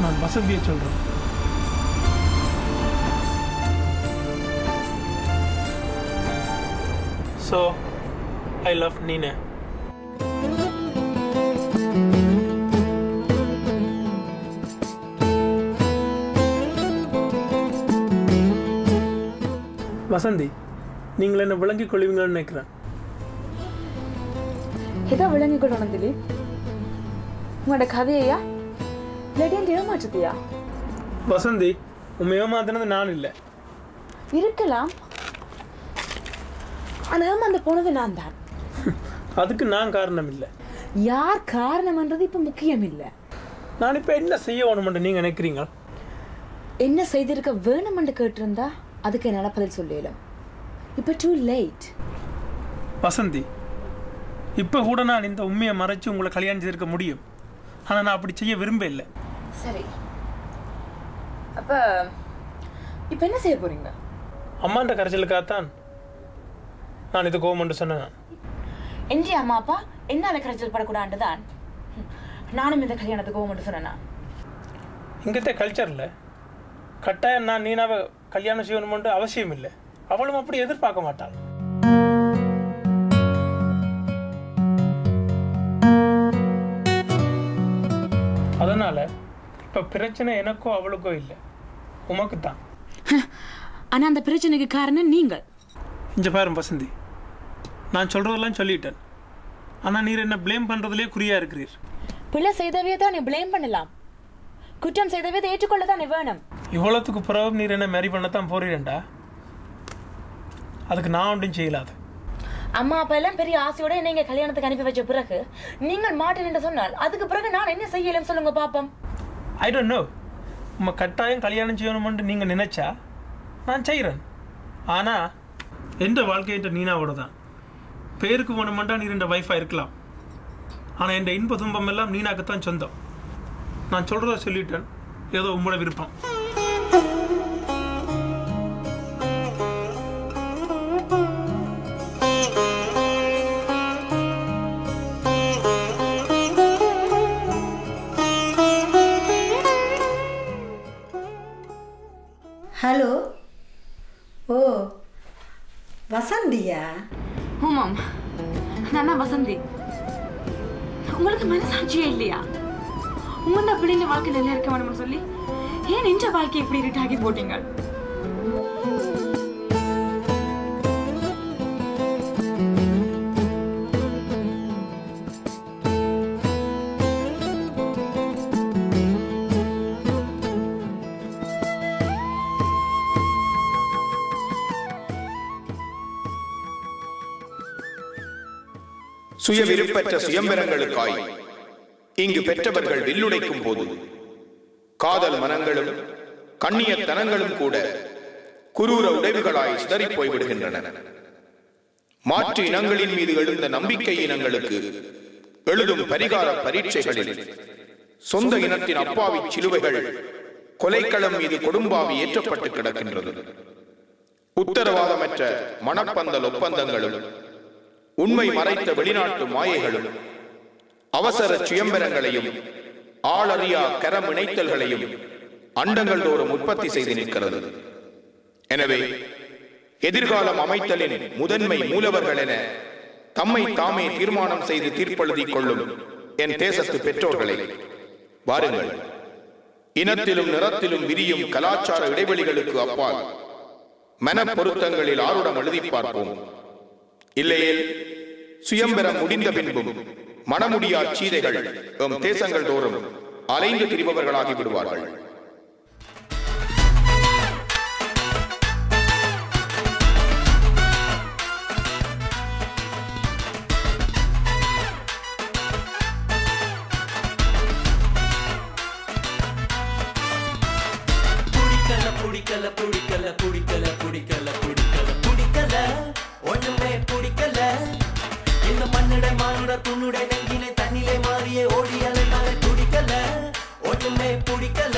நான் வசந்தியை சொல்றேன். So, I love Nina. Vasanthi, நீங்கள் என்ன விளங்கிக் கொள்வீங்கன்னு நினைக்கிறேன். எதா விளங்கிக் கொள்ளணும் திலீப்? உங்களோட கதையா இல்லாட்டி ஏமாற்றுத்தியா? வசந்தி, உண்மை ஏமாத்தினது நான் இல்லை. இருக்கலாம், ஆனா ஏமாந்து போனது நான் தான். அதுக்கு நான் காரணம் இல்லை. யார் காரணம்ன்றது இப்ப முக்கியம் இல்லை. நான் இப்ப என்ன செய்ய வேணும்னு நீங்க நினைக்கிறீங்க? என்ன செய்திருக்க வேணும்னு கேட்டிருந்தா அதுக்கு என்னால் பதில் சொல்லலாம். இப்போ டூ லேட். வசந்தி, இப்போ கூட நான் இந்த உண்மையை மறைச்சு உங்களை கல்யாணம் செய்திருக்க முடியும். ஆனால் நான் அப்படி செய்ய விரும்ப இல்லை. சரி, அப்போ இப்போ என்ன செய்ய போறீங்க? அம்மாண்ட கரைச்சலுக்காகத்தான் நான் இது கோவம்னு சொன்னேன். என் அம்மா அப்பா என்னால் கரைச்சல் படக்கூடாது தான் நானும் இந்த கல்யாணத்துக்கு கோவம்னு சொன்னேன்னா. இங்கத்த கல்ச்சரில் கட்டாயம் நான் நீனாவை கல்யாணம் செய்யணும்னு அவசியம் இல்லை. அவளும் அப்படி எதிர்பார்க்க மாட்டாள். அதனால இப்ப பிரச்சனை எனக்கோ அவளுக்கோ இல்லை, உமக்கு தான். ஆனா அந்த பிரச்சனைக்கு காரணம் நீங்கள். இங்க பாரு வசந்தி, நான் சொல்றதெல்லாம் சொல்லிட்டேன். ஆனா நீர் என்ன பிளேம் பண்றதுலயே குறியா இருக்கிறீர். பிள்ளை செய்தவே தான் நீ பிளேம் பண்ணலாம், குற்றம் செய்தவே ஏற்றுக்கொள்ள தான் வேணும். இவ்வளவுக்கு பிறகு நீர் என்ன மேரி பண்ணத்தான் போறீண்டா? அதுக்கு நான் ஒன்றும் செய்யலாது. அம்மா அப்பா எல்லாம் பெரிய ஆசையோட நீங்க கல்யாணத்துக்கு அனுப்பி வச்ச பிறகு நீங்கள் மாட்டேன் என்று சொன்னால் அதுக்கு பிறகு நான் என்ன செய்யலாம் சொல்லுங்க பாப்போம். I don't know. உங்க கட்டாயம் கல்யாணம் செய்யணும்னு நீங்க நினைச்சா நான் செய்கிறேன். ஆனா எந்த வாழ்க்கையிட்ட நீனாவோட தான். பேருக்கு வேணுமெண்டா நீர் என் வைஃபா இருக்கலாம். ஆனா என் இன்ப துன்பம் எல்லாம் நீனாக்குத்தான் சொந்தம். நான் சொல்றத சொல்லிட்டேன், ஏதோ உங்களோட விருப்பம். ஹலோ. ஓ வசந்தியா? ஆமாம், நான் வசந்தி. உங்களுக்கு மனசாட்சியே இல்லையா? உங்க பிள்ளைங்க வாழ்க்கை நல்லா இருக்க வேணும்னு சொல்லி ஏன் நெஞ்ச வாழ்க்கை இப்படி இருட்டாக்கி போட்டீங்க? சுய விருப்பற்ற சுயம்பரங்களுக்காய் இங்கு பெற்றவர்கள் வில்லுடைக்கும் போது காதல் மனங்களும் கண்ணியத்தனங்களும் கூட குரூர உடைவுகளாய் சிதறிப் போய்விடுகின்றன. மாற்று இனங்களின் மீது எழுந்த நம்பிக்கை இனங்களுக்கு எழுதும் பரிகார பரீட்சைகளில் சொந்த இனத்தின் அப்பாவி சிலுவைகள் கொலைக்களம் மீது கொடும்பாவி ஏற்றப்பட்டு கிடக்கின்றது. உத்தரவாதமற்ற மனப்பந்தல் ஒப்பந்தங்களும் உண்மை மறைத்த வெளிநாட்டு மாயைகளும் அவசர சுயம்பரங்களையும் ஆளறியா கரம் இணைத்தல்களையும் அண்டங்கள் தோறும் உற்பத்தி செய்து நிற்கிறது. எனவே எதிர்காலம் அமைத்தலின் முதன்மை மூலவர்கள் என தம்மை தாமே தீர்மானம் செய்து தீர்ப்பெழுதிக் கொள்ளும் என் தேசத்து பெற்றோர்களை, வாருங்கள், இனத்திலும் நிறத்திலும் விரியும் கலாச்சார இடைவெளிகளுக்கு அப்பால் மன பொருத்தங்களில் ஆருடம் எழுதி பார்ப்போம். இல்லையே சுயம்பரம் முடிந்த பின்பும் மனமுடியா சீதைகள் எம் தேசங்கள் தோறும் அலைந்து திரிபவர்களாகி விடுவார்கள். புடிக்கல புடிக்கல புடிக்கல புடிக்கல புடிக்கல புடிக்கல ஒண்ணுமே புடிக்கல. இந்த மண்ணிட மானுட துண்ணுட நெஞ்சிலே தண்ணிலே மாறியே ஓடி அலைந்தாலே புடிக்கல ஒண்ணுமே புடிக்கல.